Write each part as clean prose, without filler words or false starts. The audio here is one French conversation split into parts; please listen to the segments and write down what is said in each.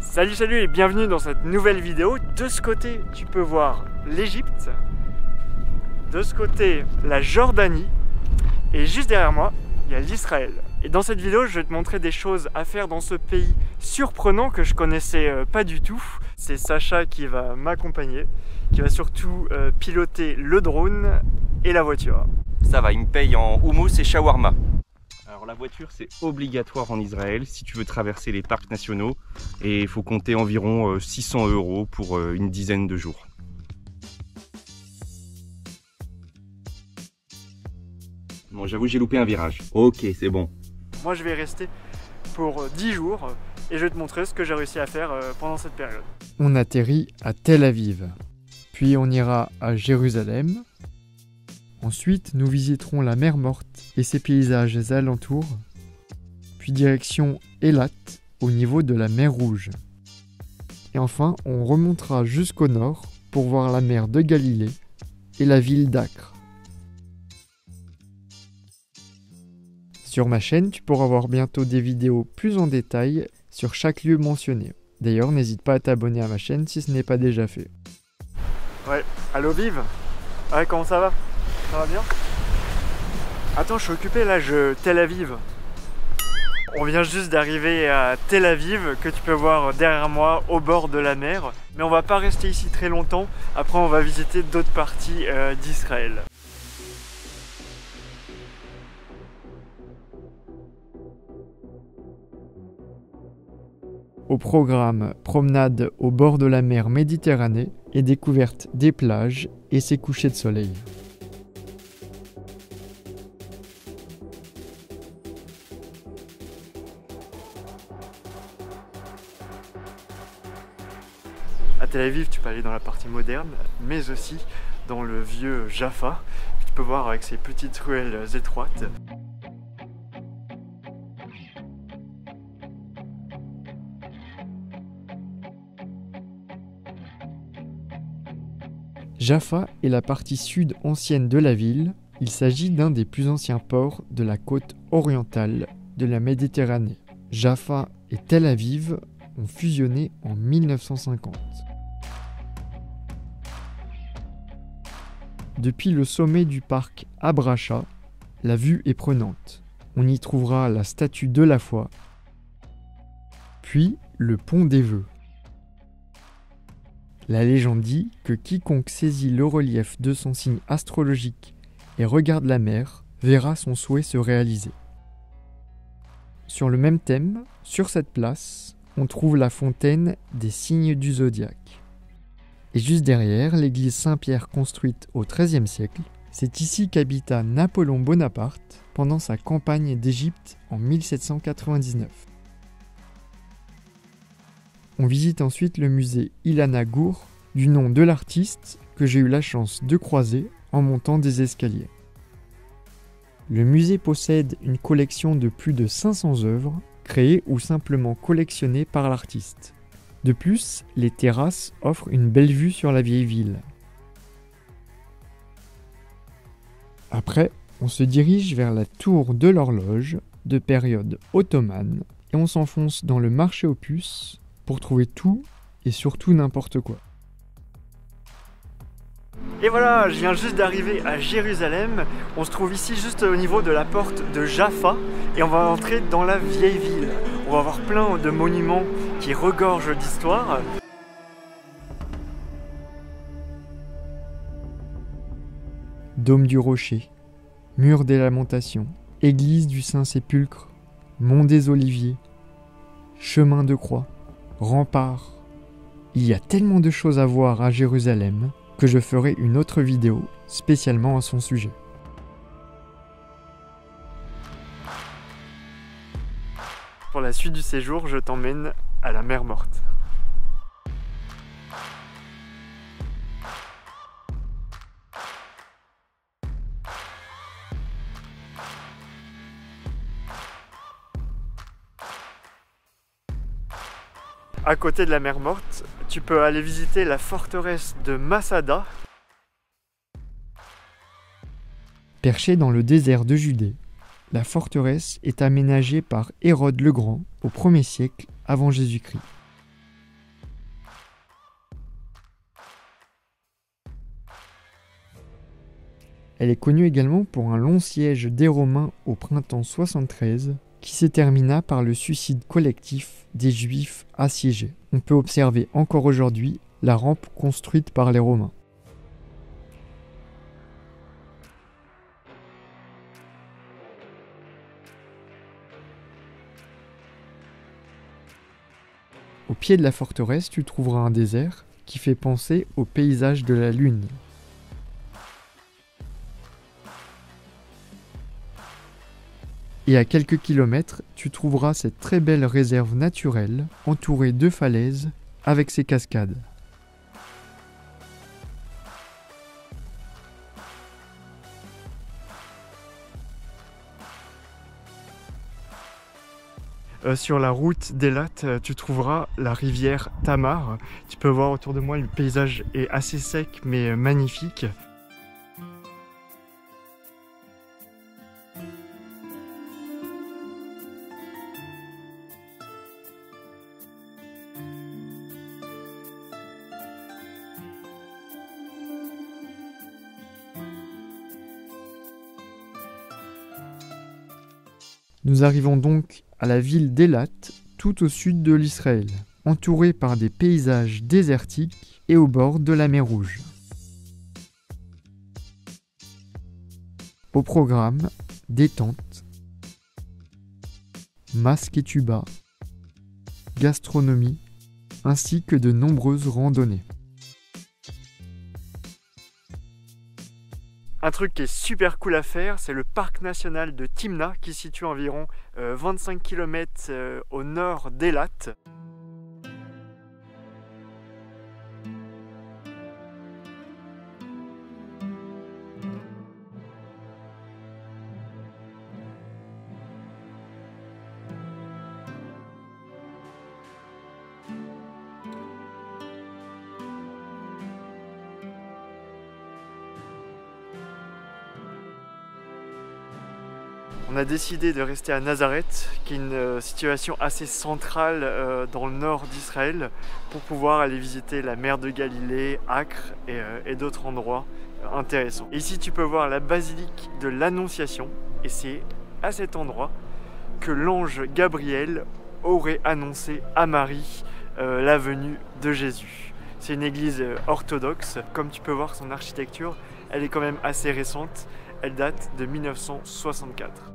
Salut et bienvenue dans cette nouvelle vidéo. De ce côté, tu peux voir l'Égypte, de ce côté, la Jordanie, et juste derrière moi, il y a l'Israël. Et dans cette vidéo, je vais te montrer des choses à faire dans ce pays surprenant que je connaissais pas du tout. C'est Sacha qui va m'accompagner, qui va surtout piloter le drone et la voiture. Ça va, il me paye en houmous et shawarma. Alors la voiture, c'est obligatoire en Israël si tu veux traverser les parcs nationaux et il faut compter environ 600 € pour une dizaine de jours. Bon, j'avoue, j'ai loupé un virage. Ok, c'est bon. Moi, je vais rester pour 10 jours et je vais te montrer ce que j'ai réussi à faire pendant cette période. On atterrit à Tel Aviv, puis on ira à Jérusalem. Ensuite, nous visiterons la mer Morte et ses paysages alentours, puis direction Eilat, au niveau de la mer Rouge. Et enfin, on remontera jusqu'au nord pour voir la mer de Galilée et la ville d'Acre. Sur ma chaîne, tu pourras voir bientôt des vidéos plus en détail sur chaque lieu mentionné. D'ailleurs, n'hésite pas à t'abonner à ma chaîne si ce n'est pas déjà fait. Ouais, allô Viv? Ouais, comment ça va? Ça va bien? Attends, je suis occupé là, Tel Aviv. On vient juste d'arriver à Tel Aviv, que tu peux voir derrière moi, au bord de la mer. Mais on va pas rester ici très longtemps. Après, on va visiter d'autres parties d'Israël. Au programme, promenade au bord de la mer Méditerranée et découverte des plages et ses couchers de soleil. À Tel Aviv, tu peux aller dans la partie moderne, mais aussi dans le vieux Jaffa, que tu peux voir avec ses petites ruelles étroites. Jaffa est la partie sud ancienne de la ville. Il s'agit d'un des plus anciens ports de la côte orientale de la Méditerranée. Jaffa et Tel Aviv ont fusionné en 1950. Depuis le sommet du parc Abracha, la vue est prenante. On y trouvera la statue de la foi, puis le pont des vœux. La légende dit que quiconque saisit le relief de son signe astrologique et regarde la mer verra son souhait se réaliser. Sur le même thème, sur cette place, on trouve la fontaine des signes du zodiaque. Et juste derrière, l'église Saint-Pierre construite au XIIIe siècle, c'est ici qu'habita Napoléon Bonaparte pendant sa campagne d'Égypte en 1799. On visite ensuite le musée Ilana Gour, du nom de l'artiste que j'ai eu la chance de croiser en montant des escaliers. Le musée possède une collection de plus de 500 œuvres, créées ou simplement collectionnées par l'artiste. De plus, les terrasses offrent une belle vue sur la vieille ville. Après, on se dirige vers la tour de l'horloge de période ottomane et on s'enfonce dans le marché aux puces pour trouver tout et surtout n'importe quoi. Et voilà, je viens juste d'arriver à Jérusalem. On se trouve ici juste au niveau de la porte de Jaffa et on va entrer dans la vieille ville. On va voir plein de monuments qui regorgent d'histoire. Dôme du Rocher, Mur des Lamentations, Église du Saint-Sépulcre, Mont des Oliviers, Chemin de Croix, Rempart. Il y a tellement de choses à voir à Jérusalem que je ferai une autre vidéo spécialement à son sujet. Pour la suite du séjour, je t'emmène à la mer Morte. À côté de la mer Morte, tu peux aller visiter la forteresse de Masada. Perchée dans le désert de Judée, la forteresse est aménagée par Hérode le Grand au 1er siècle avant Jésus-Christ. Elle est connue également pour un long siège des Romains au printemps 73 qui se termina par le suicide collectif des Juifs assiégés. On peut observer encore aujourd'hui la rampe construite par les Romains. Au pied de la forteresse, tu trouveras un désert qui fait penser au paysage de la Lune. Et à quelques kilomètres, tu trouveras cette très belle réserve naturelle entourée de falaises avec ses cascades. Sur la route d'Eilat, tu trouveras la rivière Tamar. Tu peux voir autour de moi, le paysage est assez sec mais magnifique. Nous arrivons donc à la ville d'Eilat, tout au sud de l'Israël, entourée par des paysages désertiques et au bord de la mer Rouge. Au programme, détente, masques et tuba, gastronomie, ainsi que de nombreuses randonnées. Un truc qui est super cool à faire, c'est le parc national de Timna qui se situe environ 25 km au nord d'Eilat. On a décidé de rester à Nazareth, qui est une situation assez centrale dans le nord d'Israël, pour pouvoir aller visiter la mer de Galilée, Acre et d'autres endroits intéressants. Et ici tu peux voir la basilique de l'Annonciation, et c'est à cet endroit que l'ange Gabriel aurait annoncé à Marie la venue de Jésus. C'est une église orthodoxe. Comme tu peux voir, son architecture, elle est quand même assez récente. Elle date de 1964.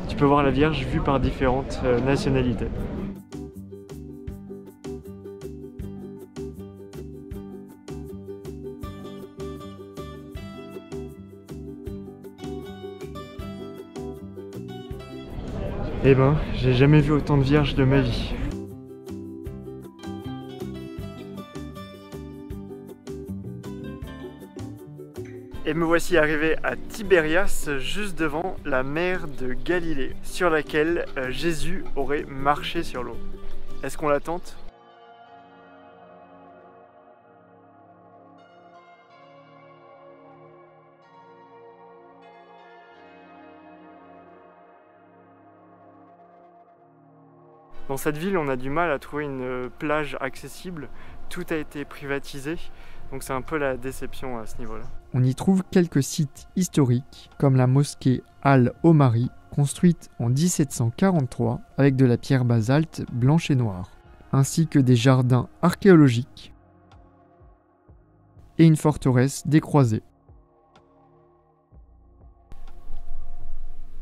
Tu peux voir la Vierge vue par différentes nationalités. Eh ben, j'ai jamais vu autant de vierges de ma vie. Et me voici arrivé à Tibérias, juste devant la mer de Galilée, sur laquelle Jésus aurait marché sur l'eau. Est-ce qu'on la tente ? Dans cette ville, on a du mal à trouver une plage accessible. Tout a été privatisé, donc c'est un peu la déception à ce niveau-là. On y trouve quelques sites historiques, comme la mosquée Al-Omari, construite en 1743 avec de la pierre basalte blanche et noire, ainsi que des jardins archéologiques et une forteresse décroisée.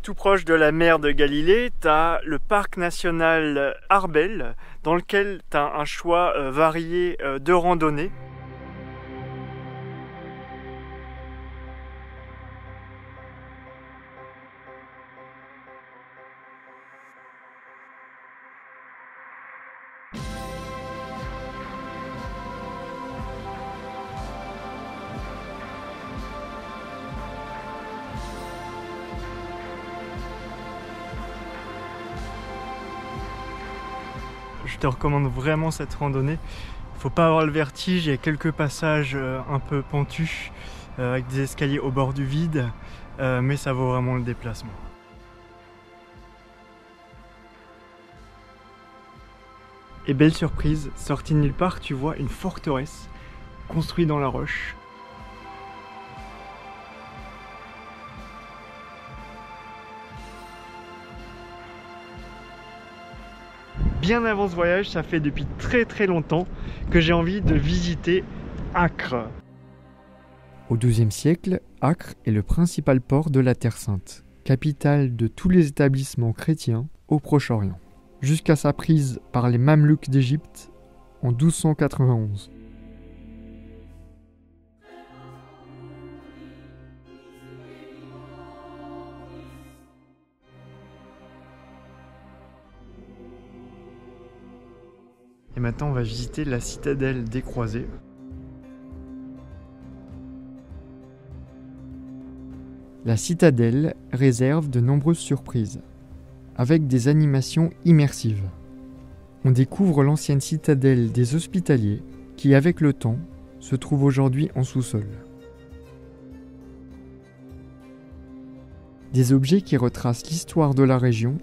Tout proche de la mer de Galilée, tu as le parc national Arbel, dans lequel tu as un choix varié de randonnées. Je te recommande vraiment cette randonnée. Il ne faut pas avoir le vertige, il y a quelques passages un peu pentus avec des escaliers au bord du vide, mais ça vaut vraiment le déplacement. Et belle surprise, sortie de nulle part, tu vois une forteresse construite dans la roche. Bien avant ce voyage, ça fait depuis très longtemps que j'ai envie de visiter Acre. Au XIIe siècle, Acre est le principal port de la Terre Sainte, capitale de tous les établissements chrétiens au Proche-Orient, jusqu'à sa prise par les Mamelouks d'Égypte en 1291. Et maintenant, on va visiter la citadelle des Croisés. La citadelle réserve de nombreuses surprises, avec des animations immersives. On découvre l'ancienne citadelle des Hospitaliers, qui avec le temps, se trouve aujourd'hui en sous-sol. Des objets qui retracent l'histoire de la région,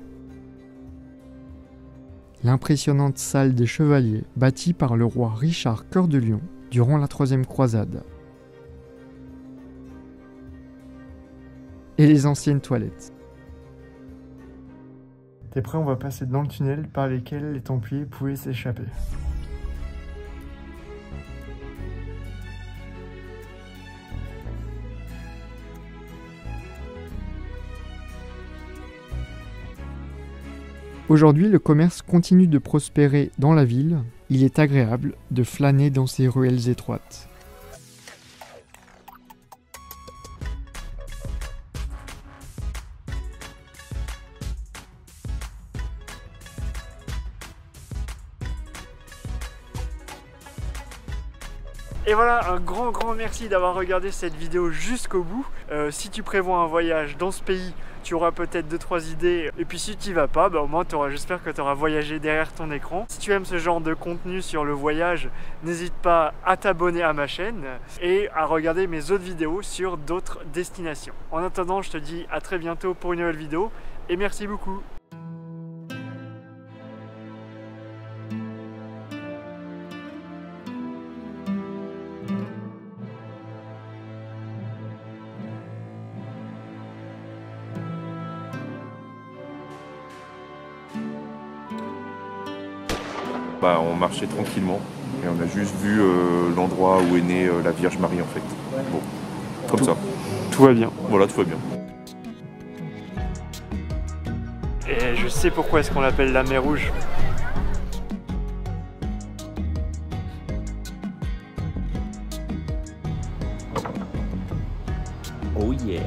l'impressionnante salle des chevaliers bâtie par le roi Richard Cœur de Lion durant la Troisième Croisade, et les anciennes toilettes. T'es prêt? On va passer dans le tunnel par lesquels les Templiers pouvaient s'échapper. Aujourd'hui, le commerce continue de prospérer dans la ville. Il est agréable de flâner dans ces ruelles étroites. Et voilà, un grand merci d'avoir regardé cette vidéo jusqu'au bout. Si tu prévois un voyage dans ce pays, tu auras peut-être 2-3 idées. Et puis si tu n'y vas pas, au moins j'espère que tu auras voyagé derrière ton écran. Si tu aimes ce genre de contenu sur le voyage, n'hésite pas à t'abonner à ma chaîne et à regarder mes autres vidéos sur d'autres destinations. En attendant, je te dis à très bientôt pour une nouvelle vidéo et merci beaucoup. On marchait tranquillement et on a juste vu l'endroit où est née la Vierge Marie en fait. Bon, comme ça. Tout va bien. Voilà, tout va bien. Et je sais pourquoi est-ce qu'on l'appelle la mer Rouge. Oh yeah.